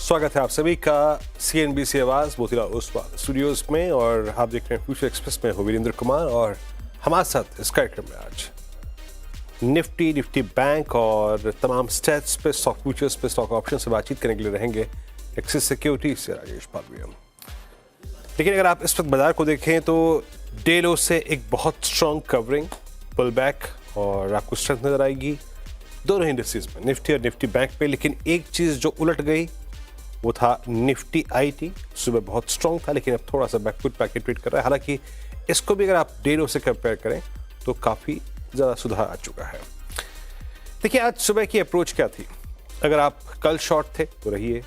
स्वागत है आप सभी का CNBC आवाज मोतीलाल ओसवाल स्टूडियोज में और आप देख रहे हैं फ्यूचर एक्सप्रेस में हूँ वीरेंद्र कुमार और हमारे साथ इस कार्यक्रम में आज निफ्टी बैंक और तमाम स्टैट्स पे स्टॉक फ्यूचर्स पे स्टॉक ऑप्शन से बातचीत करने के लिए रहेंगे एक्सिस सिक्योरिटीज से राजेश पालवी। लेकिन अगर आप इस वक्त बाजार को देखें तो डे लो से एक बहुत स्ट्रॉन्ग कवरिंग पुल बैक और आपको स्ट्रेंथ नजर आएगी दोनों इंडस्ट्रीज में, निफ्टी और निफ्टी बैंक पे। लेकिन एक चीज जो उलट गई वो था निफ्टी आईटी। सुबह बहुत स्ट्रॉन्ग था लेकिन अब थोड़ा सा बैकफुट पैकेट ट्रेड कर रहा है। हालांकि इसको भी अगर आप डे लो से कंपेयर करें तो काफी ज्यादा सुधार आ चुका है। देखिए आज सुबह की अप्रोच क्या थी। अगर आप कल शॉर्ट थे तो रहिए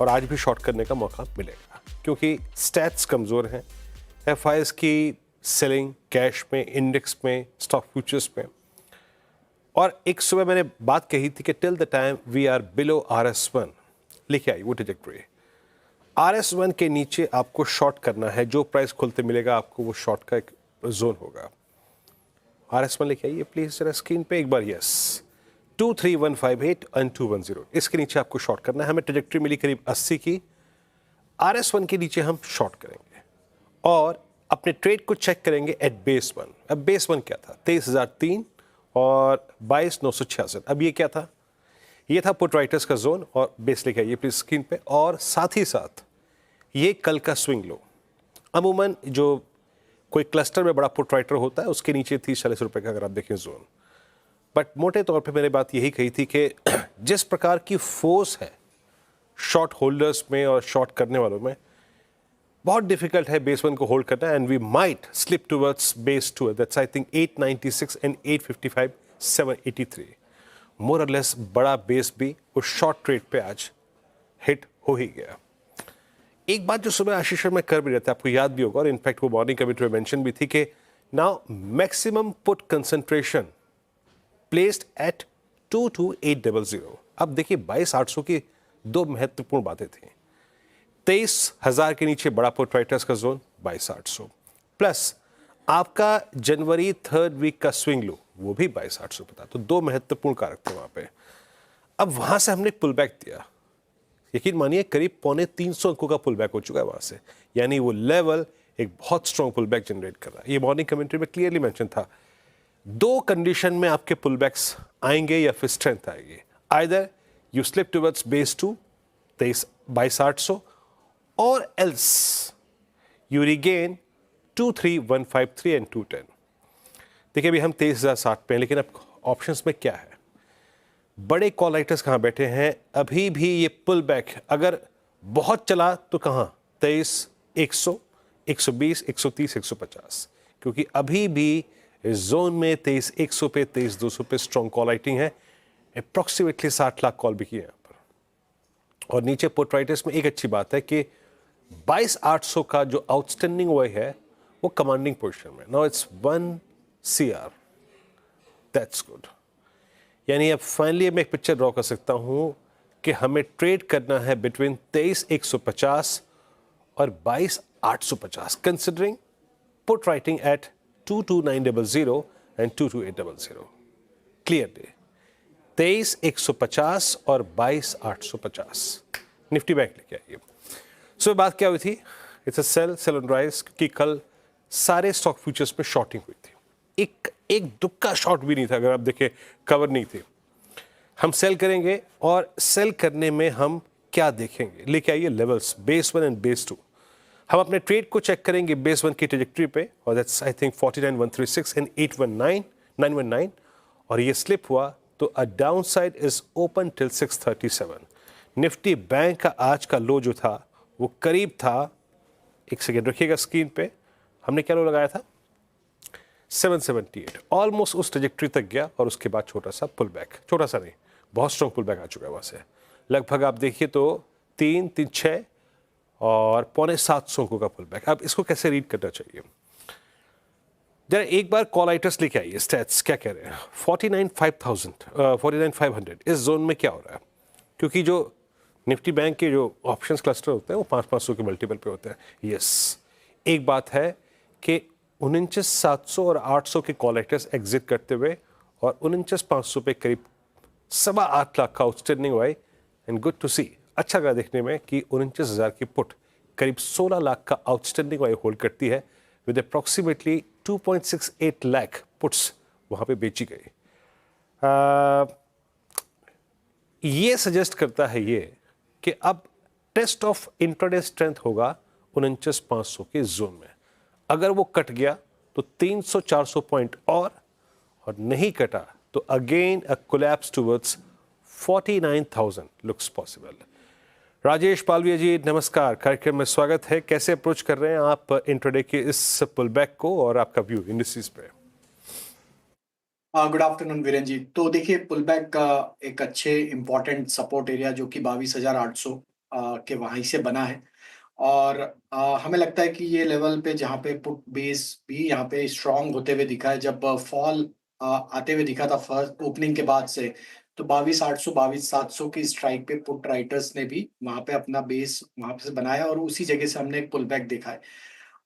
और आज भी शॉर्ट करने का मौका मिलेगा क्योंकि स्टैट्स कमजोर हैं। एफआईएस की सेलिंग कैश में, इंडेक्स में, स्टॉक फ्यूचर्स में। और एक सुबह मैंने बात कही थी कि till the time we are below RS1 लिखे आई वो ट्रैजेक्टरी। RS1 के नीचे आपको शॉर्ट करना है, जो प्राइस खुलते मिलेगा आपको वो शॉर्ट का एक जोन होगा। RS1 लिखे आइए प्लीज जरा स्क्रीन पे एक बार। यस 23158 and 210 इसके नीचे आपको शॉर्ट करना है। हमें ट्रैजेक्टरी मिली करीब 80 की। RS1 के नीचे हम शॉर्ट करेंगे और अपने ट्रेड को चेक करेंगे एट बेस वन। अब बेस वन क्या था? 23,003 और 22,966। अब ये क्या था? ये था पुट राइटर्स का जोन और बेस लेके आइए प्लीज स्क्रीन पे। और साथ ही साथ ये कल का स्विंग लो। अमूमन जो कोई क्लस्टर में बड़ा पुट राइटर होता है उसके नीचे 30-40 रुपए का अगर आप देखें जोन। बट मोटे तौर पे मैंने बात यही कही थी कि जिस प्रकार की फोर्स है शॉर्ट होल्डर्स में और शॉर्ट करने वालों में, बहुत डिफिकल्ट है बेस वन को होल्ड करना। And we might slip towards base two, that's I think 896 and 855 783। More or less बड़ा बेस भी उस शॉर्ट ट्रेड पे आज हिट हो ही गया। एक बात जो सुबह आशीष में कर भी रहता है, आपको याद भी होगा और इनफैक्ट वो मॉर्निंग कमेंट्री में मेंशन भी थी कि now maximum put concentration placed at 22800। अब देखिए 22,800 की दो महत्वपूर्ण बातें थी। 23,000 के नीचे बड़ा पुट राइटर्स का जोन 22,800 प्लस आपका जनवरी थर्ड वीक का स्विंग लो वो भी 22,800 पता। तो दो महत्वपूर्ण कारक थे वहां पे। अब वहां से हमने पुल बैक दिया, यकीन मानिए करीब 350 अंकों का पुल बैक हो चुका है वहां से। यानी वो लेवल एक बहुत स्ट्रॉन्ग पुल बैक जनरेट कर रहा है। ये मॉर्निंग कमेंट्री में क्लियरली मेंशन था। दो कंडीशन में आपके पुल बैक्स आएंगे या फिर स्ट्रेंथ आएगी। Either you slip towards base two 22,800 or else you regain 23153 and 210। देखिए अभी हम 23,060 पे हैं लेकिन अब ऑप्शंस में क्या है? बड़े कॉल राइटर्स कहाँ बैठे हैं? अभी भी ये पुल बैक अगर बहुत चला तो कहाँ 23,100, 120, 130, 150, क्योंकि अभी भी इस जोन में 23,100 पे, 23,200 पे स्ट्रॉन्ग कॉल राइटिंग है। अप्रोक्सीमेटली 60 लाख कॉल भी किए यहाँ पर। और नीचे पुट राइटर्स में एक अच्छी बात है कि 22,800 का जो आउटस्टैंडिंग हुआ है वो कमांडिंग पोजीशन में। Now it's 1 CR, that's good. यानी अब फाइनली मैं एक पिक्चर ड्रॉ कर सकता हूं कि हमें ट्रेड करना है बिटवीन 23,150 और 22,850 considering put writing at 22900 and 22800। Clear day 23,150 और 22,850। निफ्टी बैंक लेके आइए। सो बात क्या हुई थी? It's a sell on rise क्योंकि कल सारे स्टॉक फ्यूचर्स में शॉर्टिंग हुई थी। एक दुक्का शॉर्ट भी नहीं था। अगर आप देखें कवर नहीं थे। हम सेल करेंगे और सेल करने में हम क्या देखेंगे? लेके आइए levels base one and base two. हम अपने ट्रेड को चेक करेंगे बेस वन की ट्रैजेक्टरी पे और दैट्स आई थिंक 49,136 एंड 919 और ये स्लिप हुआ तो a down side is open till 637। Nifty bank का आज का लो जो था वो करीब था, एक सेकेंड रखिएगा स्क्रीन पे, हमने क्या लो लगाया था 778। ऑलमोस्ट उस ट्रैजेक्टरी तक गया और उसके बाद छोटा सा पुल बैक, छोटा सा नहीं बहुत स्ट्रॉन्ग पुल बैक आ चुका है वहां से। लगभग आप देखिए तो 336 और 6,700 का पुल बैक। अब इसको कैसे रीड करना चाहिए? जरा एक बार कॉल राइटर्स लेके आइए। स्टैट्स क्या कह रहे हैं? 49,500 इस जोन में क्या हो रहा है? क्योंकि जो निफ्टी बैंक के जो ऑप्शंस क्लस्टर होते हैं वो 500 के मल्टीपल पे होते हैं। यस एक बात है कि 49,700 और 800 के कॉल राइटर्स एग्जिट करते हुए और 49,500 पे करीब 8.25 लाख का आउटस्टैंडिंग हुआ है एंड गुड टू सी अच्छा लगा देखने में कि 49,000 की पुट करीब 16 लाख का आउटस्टैंडिंग वाई होल्ड करती है, विद अप्रॉक्सीमेटली 2.68 लाख पुट्स वहां पे बेची गई। ये सजेस्ट करता है ये कि अब टेस्ट ऑफ इंट्राडे स्ट्रेंथ होगा 49,500 के जोन में। अगर वो कट गया तो 300-400 पॉइंट और नहीं कटा तो again a collapse towards 49,000 looks possible. Rajesh Palviya ji नमस्कार, कार्यक्रम में स्वागत है। कैसे अप्रोच कर रहे हैं आप इंट्राडे के इस पुल बैक को और आपका व्यू इंडस्ट्रीज पे? गुड आफ्टरनून वीरेन जी। तो देखिए, पुल बैक का एक अच्छे इंपॉर्टेंट सपोर्ट एरिया जो कि 22,800 के वहीं से बना है और हमें लगता है कि ये लेवल पे जहाँ पे पुट बेस भी यहाँ पे स्ट्रांग होते हुए दिखा है। जब फॉल आते हुए दिखा था फर्स्ट ओपनिंग के बाद से, तो 22,800 22,700 की स्ट्राइक पे पुट राइटर्स ने भी वहाँ पे अपना बेस वहाँ से बनाया और उसी जगह से हमने एक पुल बैक देखा है।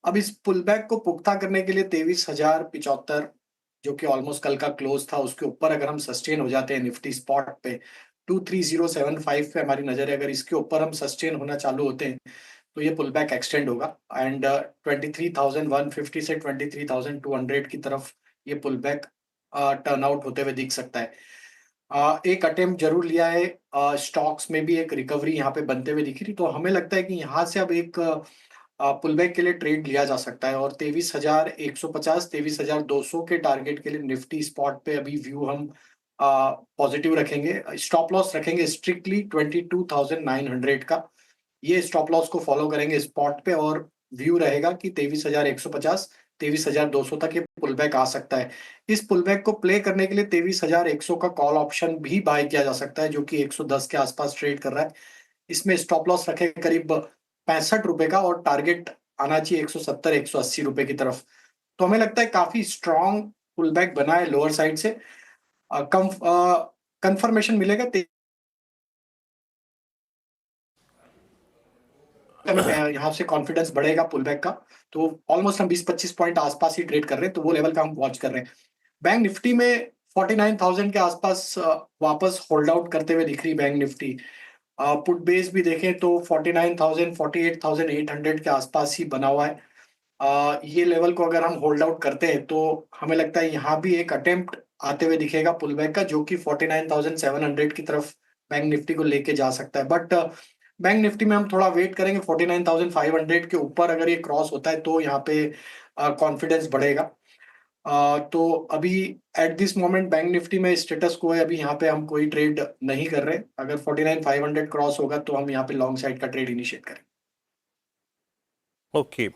अब इस पुल बैक को पुख्ता करने के लिए 23,075 जो कि ऑलमोस्ट कल का क्लोज था, उसके ऊपर अगर हम सस्टेन हो जाते हैं निफ्टी स्पॉट पे 23075 पे हमारी नजर है। अगर इसके ऊपर हम सस्टेन होना चालू होते हैं तो ये पुल बैक एक्सटेंड होगा एंड 23,150 से 23,200 की तरफ ये पुल बैक टर्न आउट होते हुए दिख सकता है। एक अटेम्प्ट जरूर लिया है, स्टॉक्स में भी एक रिकवरी यहाँ पे बनते हुए दिख रही, तो हमें लगता है कि यहाँ से अब एक पुल बैक के लिए ट्रेड लिया जा सकता है और 23,150 23,200 के टारगेट के लिए निफ्टी स्पॉट पे अभी व्यू हम पॉजिटिव रखेंगे। स्टॉप लॉस रखेंगे स्ट्रिक्टली 22,900 का। ये स्टॉप लॉस को फॉलो करेंगे स्पॉट पे और व्यू रहेगा कि 23,150 23,200 तक ये पुल बैक आ सकता है। इस पुल बैक को प्ले करने के लिए 23,100 का कॉल ऑप्शन भी बाय किया जा सकता है, जो कि 110 के आसपास ट्रेड कर रहा है। इसमें स्टॉप लॉस रखे करीब 65 रुपए का और टारगेट आना चाहिए 170 180 रुपए की तरफ। तो हमें लगता है काफी स्ट्रॉन्ग पुल बैक बना है लोअर साइड से। कंफर्मेशन मिलेगा यहाँ से कॉन्फिडेंस बढ़ेगा पुल बैक का। तो ऑलमोस्ट हम 20-25 पॉइंट आसपास ही ट्रेड कर रहे हैं, तो वो लेवल का हम वॉच कर रहे हैं। बैंक निफ्टी में 49,000 के आसपास वापस होल्ड आउट करते हुए दिख रही बैंक निफ्टी। पुट बेस भी देखें तो 49,000 48,800 के आसपास ही बना हुआ है। ये लेवल को अगर हम होल्ड आउट करते हैं तो हमें लगता है यहाँ भी एक अटेम्प्ट आते हुए दिखेगा पुल बैक का, जो कि 49,700 की तरफ बैंक निफ्टी को लेके जा सकता है। बट बैंक निफ्टी में हम थोड़ा वेट करेंगे, 49,500 के ऊपर अगर ये क्रॉस होता है तो यहाँ पे कॉन्फिडेंस बढ़ेगा। तो अभी at this moment bank Nifty में स्टेटस को है, अभी यहाँ पे हम कोई ट्रेड नहीं कर रहे। अगर 49,500 क्रॉस होगा तो हम यहाँ पे लॉन्ग साइड का ट्रेड इनिशिएट करें। ओके,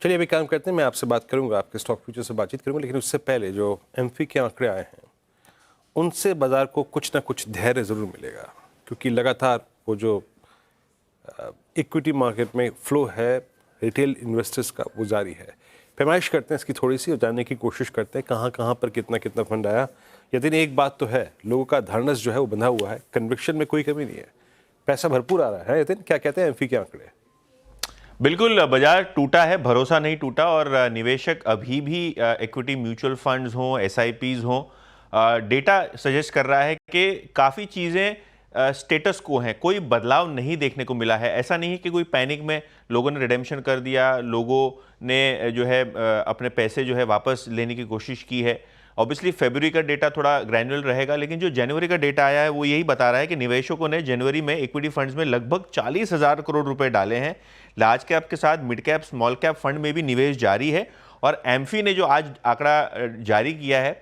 चलिए अभी काम करते हैं। मैं आपसे बात करूंगा, आपके स्टॉक फ्यूचर से बातचीत करूंगा, लेकिन उससे पहले जो एमफी के आंकड़े आए हैं उनसे बाजार को कुछ ना कुछ धैर्य ज़रूर मिलेगा, क्योंकि लगातार वो जो इक्विटी मार्केट में फ्लो है रिटेल इन्वेस्टर्स का वो जारी है। पैमाइश करते हैं इसकी थोड़ी सी और जानने की कोशिश करते हैं कहाँ कहाँ पर कितना कितना फंड आया। यदि एक बात तो है, लोगों का धारणस जो है वो बंधा हुआ है, कन्विक्शन में कोई कमी नहीं है, पैसा भरपूर आ रहा है। यदि क्या कहते हैं एमफी के आंकड़े? बिल्कुल, बाजार टूटा है, भरोसा नहीं टूटा और निवेशक अभी भी इक्विटी म्यूचुअल फंड्स हों, एसआईपीज हों, डेटा सजेस्ट कर रहा है कि काफ़ी चीज़ें स्टेटस को हैं, कोई बदलाव नहीं देखने को मिला है। ऐसा नहीं है कि कोई पैनिक में लोगों ने रिडेम्पशन कर दिया, लोगों ने जो है अपने पैसे जो है वापस लेने की कोशिश की है। ऑब्वियसली फरवरी का डेटा थोड़ा ग्रैन्युलर रहेगा, लेकिन जो जनवरी का डेटा आया है वो यही बता रहा है कि निवेशकों ने जनवरी में इक्विटी फंड्स में लगभग 40,000 करोड़ रुपए डाले हैं। लार्ज कैप के साथ mid cap, small cap fund में भी निवेश जारी है। और एमफी ने जो आज आंकड़ा जारी किया है,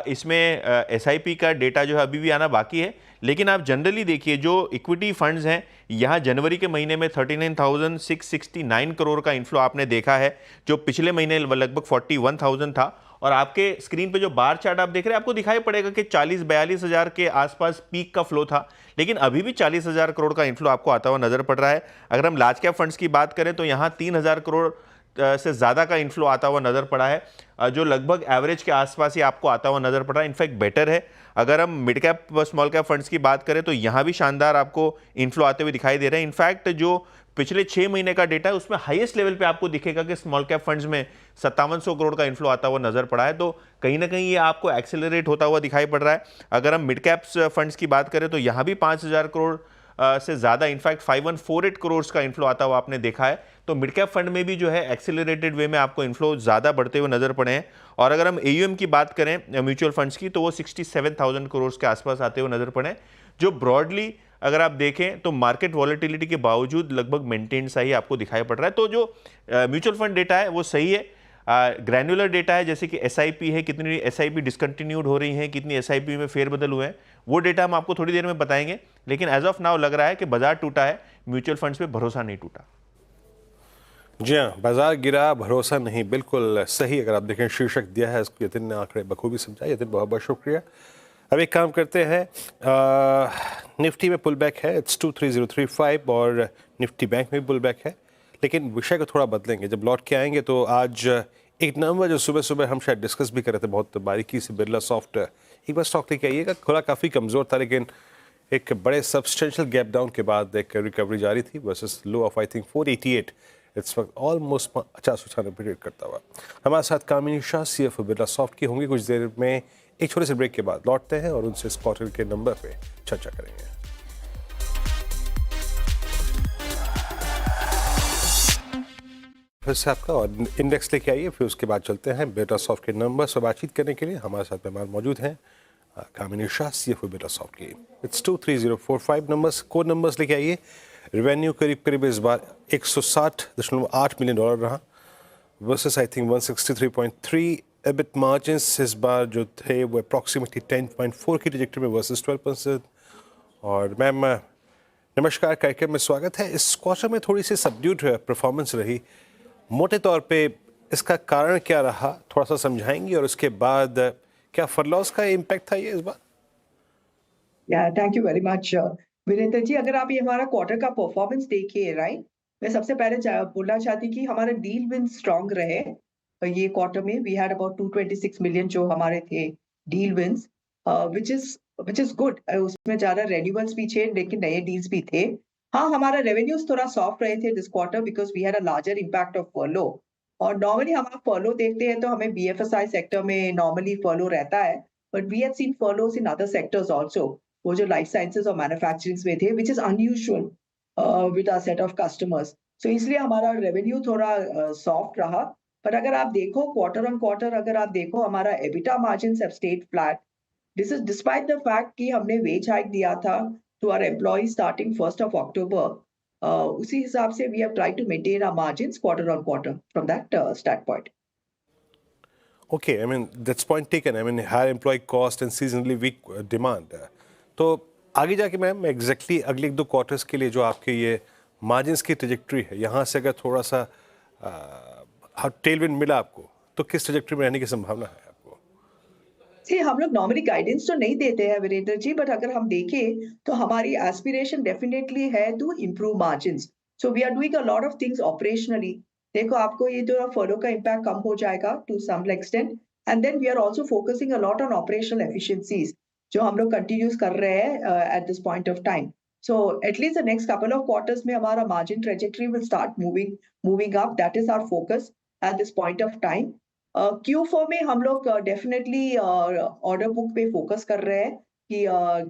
इसमें एसआईपी का डेटा जो है अभी भी आना बाकी है, लेकिन आप जनरली देखिए जो इक्विटी फंड्स हैं, यहाँ जनवरी के महीने में 39,669 करोड़ का इन्फ्लो आपने देखा है, जो पिछले महीने लगभग 41,000 था। और आपके स्क्रीन पे जो बार चार्ट आप देख रहे हैं, आपको दिखाई पड़ेगा कि 40-42 हज़ार के आसपास पीक का फ्लो था, लेकिन अभी भी 40,000 करोड़ का इन्फ्लो आपको आता हुआ नजर पड़ रहा है। अगर हम लार्ज कैप फंड्स की बात करें तो यहाँ 3,000 करोड़ से ज़्यादा का इन्फ्लो आता हुआ नजर पड़ा है, जो लगभग एवरेज के आसपास ही आपको आता हुआ नजर पड़ रहा है, इनफैक्ट बेटर है। अगर हम मिड कैप व स्मॉल कैप फंड्स की बात करें तो यहाँ भी शानदार आपको इन्फ्लो आते हुए दिखाई दे रहे हैं। इनफैक्ट जो पिछले 6 महीने का डेटा है उसमें हाईएस्ट लेवल पे आपको दिखेगा कि स्मॉल कैप फंड्स में 5700 करोड़ का इन्फ्लो आता हुआ नजर पड़ा है, तो कहीं ना कहीं ये आपको एक्सेलरेट होता हुआ दिखाई पड़ रहा है। अगर हम मिड कैप्स फंड्स की बात करें तो यहाँ भी 5,000 करोड़ से ज़्यादा, इनफैक्ट 5148 करोड़ का इन्फ्लो आता हुआ आपने देखा है। तो मिड कैप फंड में भी जो है एक्सेलरेटेड वे में आपको इन्फ्लो ज़्यादा बढ़ते हुए नजर पड़े हैं। और अगर हम AUM की बात करें म्यूचुअल फंड्स की, तो वो 67,000 करोड़ के आसपास आते हुए नजर पड़े हैं, जो ब्रॉडली अगर आप देखें तो मार्केट वॉलेटिलिटी के बावजूद लगभग मेंटेन सा ही आपको दिखाई पड़ रहा है। तो जो म्यूचुअल फंड डेटा है वो सही है। ग्रैनुलर डेटा है, जैसे कि SIP है, कितनी SIP डिसकंटिन्यूड हो रही हैं, कितनी SIP में फेरबदल हुए हैं, वो डेटा हम आपको थोड़ी देर में बताएंगे। लेकिन एज ऑफ नाउ लग रहा है कि बाजार टूटा है, म्यूचुअल फंड्स पे भरोसा नहीं टूटा। जी हाँ, बाजार गिरा, भरोसा नहीं, बिल्कुल सही। अगर आप देखें शीर्षक दिया है, इसको यतिन ने आंकड़े बखूबी समझाए। यतिन, बहुत बहुत शुक्रिया। अब एक काम करते हैं, निफ्टी में पुल बैक है, इट्स 23035, और निफ्टी बैंक में भी पुल बैक है। लेकिन विषय को थोड़ा बदलेंगे। जब लौट के आएंगे तो आज एक नंबर जो सुबह सुबह हम शायद डिस्कस भी कर रहे थे बहुत बारीकी से, बिरला सॉफ्ट, एक बार स्टॉक लेके आइएगा। खुला काफ़ी कमज़ोर था, लेकिन एक बड़े सब्सटेंशियल गैप डाउन के बाद एक रिकवरी जारी थी versus low of I think 488। इस वक्त ऑलमोस्ट 50-95 ट्रेड करता हुआ। हमारे साथ कामिनी शाह, CFO बिरला सॉफ्ट की होंगी। कुछ देर में एक छोटे से ब्रेक के बाद लौटते हैं और उनसे इस क्वार्टर के नंबर पे चर्चा करेंगे। फिर से आपका और इंडेक्स लेके आइए, फिर उसके बाद चलते हैं बिरला सॉफ्ट के नंबर से बातचीत करने के लिए। हमारे साथ मेहमान मौजूद हैं कामिनी शाह, CFO बिरला सॉफ्ट की। इट्स 23045 नंबर्स, कोड नंबर्स लेके आइए। रेवेन्यू करीब करीब इस बार $160.8 मिलियन रहा versus I think 163.3। EBIT margins इस बार जो थे वो अप्रॉक्सीमेटली 10.4 की ट्रैजेक्टरी में वर्सेस 12%। और मैम नमस्कार, कार्यक्रम में स्वागत है। इस क्वार्टर में थोड़ी सी सबड्यूड परफॉर्मेंस रही, मोटे तौर पे इसका कारण क्या रहा, थोड़ा सा समझाएंगी? और उसके बाद क्या फरलॉस का इम्पैक्ट था ये इस बार? Thank you very much Virendra ji. अगर आप ये हमारा क्वार्टर का परफॉर्मेंस देखिए, राइट, मैं सबसे पहले बोलना चाहती कि हमारे डील विन स्ट्रांग रहे। ये क्वार्टर में वी हैड अबाउट 226 मिलियन जो हमारे थे deal wins, which is good. उसमें ज्यादा रेन्यूअल्स भी थे, लेकिन नए डील्स भी थे। हाँ, हमारा रेवेन्यूज थोड़ा सॉफ्ट रहे थे this quarter because we had a larger impact of furlough. और नॉर्मली हम फर्लो देखते हैं तो हमें BFSI सेक्टर में नॉर्मली फर्लो रहता है, but we have seen furloughs in other sectors also, वो जो लाइफ साइंसेस और मैन्युफैक्चरिंग में थे, which is unusual with our set of customers. So इसलिए हमारा रेवेन्यू थोड़ा सॉफ्ट रहा। पर अगर आप देखो क्वार्टर ऑन क्वार्टर, अगर आप देखो हमारा EBITDA margins have stayed flat. This is despite the fact कि हमने वेज हाइक दिया था to our employees starting 1st of October। उसी हिसाब से we have tried to maintain our margins quarter on quarter from that standpoint. Okay, I mean that's point taken. I mean higher employee cost and seasonally weak demand. तो आगे जाके ma'am exactly अगले 1-2 quarters के लिए जो आपके ये margins की ट्रेजेक्टरी है, यहाँ से अगर थोड़ा सा टेलविंड मिला आपको, तो किस ट्रेजेक्टरी में रहने की संभावना है आपको? जी, हम लोग नॉर्मली गाइडेंस तो नहीं देते हैं वीरेंद्र जी, बट अगर हम देखें तो हमारी एस्पिरेशन डेफिनेटली है to improve margins. So we are doing a lot of things operationally. देखो, आपको ये जो फॉलो का इम्पैक्ट कम हो जाएगा to some extent, and then we are also focusing a lot on operational efficiencies जो हम लोग कंटिन्यूस कर रहे हैं at this point of time. So at least the next couple of quarters में हमारा margin trajectory will start moving up. That is our focus at this point of time. Q4 में हम लोग डेफिनेटली ऑर्डर बुक पे focus कर रहे हैं कि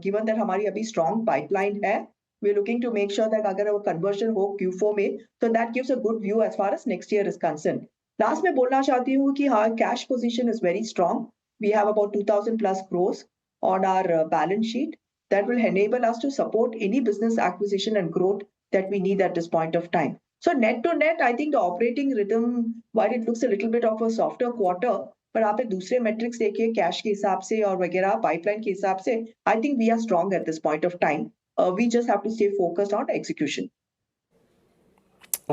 गिवन दैट हमारी अभी स्ट्रॉन्ग पाइपलाइन है, we are looking to make sure that अगर वो कन्वर्जन हो Q4 में, तो that gives a good view as far as next year is concern. Last में बोलना चाहती हूँ कि हाँ, cash position is very strong. We have about 2000+ crores on our balance sheet that will enable us to support any business acquisition and growth that we need at this point of time. So net to net, I think the operating rhythm, while it looks a little bit of a softer quarter, पर आप दूसरे metrics देखिए cash के हिसाब से और वगैरह pipeline के हिसाब से, I think we are strong at this point of time. We just have to stay focused on execution.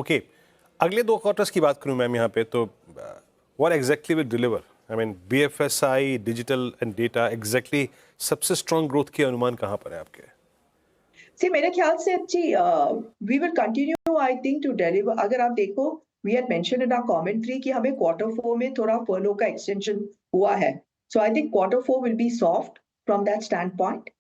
Okay, अगले 2 क्वार्टर्स की बात करूं मैम यहाँ पे, तो what exactly will deliver? I mean BFSI, digital and data, exactly सबसे strong growth के अनुमान कहाँ पर है आपके? See, मेरे ख्याल से we will continue, I think, to deliver. अगर आप देखो, we had mentioned in our commentary कि हमें Q4 में थोड़ा furlough का extension हुआ है. So I think Q4 will be soft from that standpoint,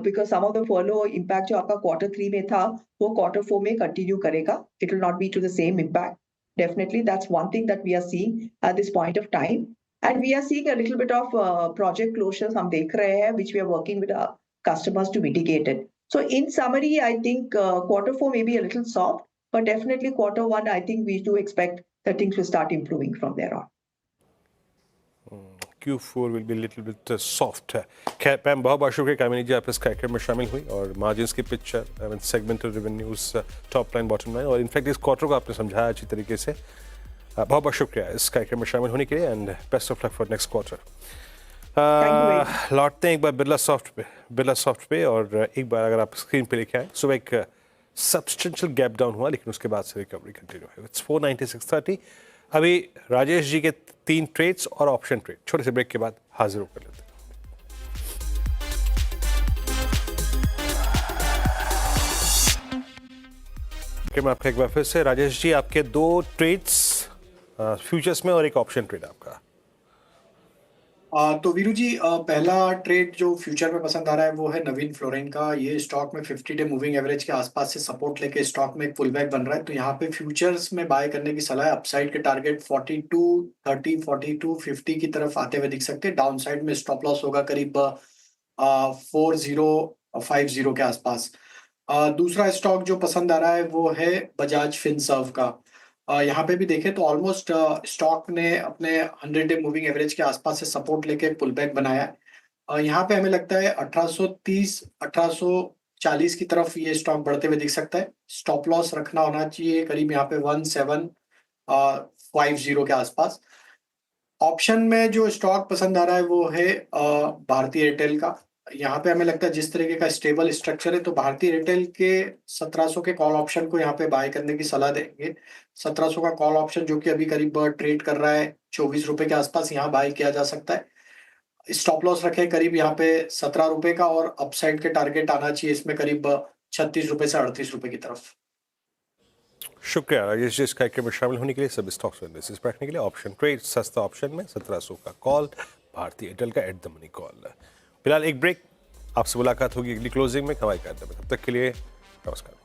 because some of the furlough impact जो आपका Q3 में था, वो Q4 में continue करेगा. It will not be to the same impact. Definitely, that's one thing that we are seeing at this point of time. And we are seeing a little bit of project closures हम देख रहे हैं, which we are working with our customers to mitigate it. So in summary, I think quarter 4 may be a little soft, but definitely quarter 1, I think we do expect that things will start improving from there on. Q4 will be a little bit soft. खैर पैम बहुत बहुत शुक्रिया कामिनी जी आप इस कार्यक्रम में शामिल हुई और मार्जिन्स की picture I mean segmental revenues top line bottom line और इनफैक्ट इस क्वार्टर को आपने समझाया अच्छी तरीके से बहुत बहुत शुक्रिया इस कार्यक्रम में शामिल होने के लिए and best of luck for next quarter लौटते हैं एक बार बिरला सॉफ्ट पे और एक बार अगर आप स्क्रीन पे लेके आए सुबह एक सब्सटेंशियल गैप डाउन हुआ लेकिन उसके बाद से रिकवरी कंटिन्यू है इट्स 496.30 अभी राजेश जी के 3 ट्रेड्स और ऑप्शन ट्रेड छोटे से ब्रेक के बाद हाजिर होकर लेते हैं मैं आपका एक बार फिर से राजेश जी आपके 2 ट्रेड्स फ्यूचर्स में और एक ऑप्शन ट्रेड आपका तो वीरू जी पहला ट्रेड जो फ्यूचर में पसंद आ रहा है वो है नवीन फ्लोरिन का ये स्टॉक में 50 डे मूविंग एवरेज के आसपास से सपोर्ट लेके स्टॉक में एक पुल बैक बन रहा है तो यहाँ पे फ्यूचर्स में बाय करने की सलाह है अपसाइड के टारगेट 4230 4250 की तरफ आते हुए दिख सकते हैं डाउन साइड में स्टॉप लॉस होगा करीब 4050 के आसपास दूसरा स्टॉक जो पसंद आ रहा है वो है बजाज फिनसर्व का यहाँ पे भी देखें तो ऑलमोस्ट स्टॉक ने अपने 100 डे मूविंग एवरेज के आसपास से सपोर्ट लेके पुल बैक बनाया है यहाँ पे हमें लगता है 1830 1840 की तरफ ये स्टॉक बढ़ते हुए दिख सकता है स्टॉप लॉस रखना होना चाहिए करीब यहाँ पे 1750 के आसपास ऑप्शन में जो स्टॉक पसंद आ रहा है वो है भारतीय एयरटेल का यहाँ पे हमें लगता है जिस तरीके का स्टेबल स्ट्रक्चर है तो भारतीय एयरटेल के 1700 के कॉल ऑप्शन को यहाँ पे बाय करने की सलाह देंगे 1700 का कॉल ऑप्शन जो कि अभी करीब ट्रेड कर रहा है 24 रुपए के आसपास यहाँ बाय किया जा सकता है स्टॉप लॉस रखे करीब यहाँ पे 17 रुपए का और अपसाइड के टारगेट आना चाहिए इसमें करीब 36 रुपए से 38 रुपए की तरफ शुक्रिया राजेश जी इस कार्यक्रम में शामिल होने के लिए सब स्टॉक्स एनालिसिस रखने के लिए ऑप्शन ट्रेड सस्ता ऑप्शन में 1700 का कॉल भारतीय एयरटेल का एट द मनी कॉल फिलहाल एक ब्रेक आपसे मुलाकात होगी अगली क्लोजिंग में कमाई का तब तक के लिए नमस्कार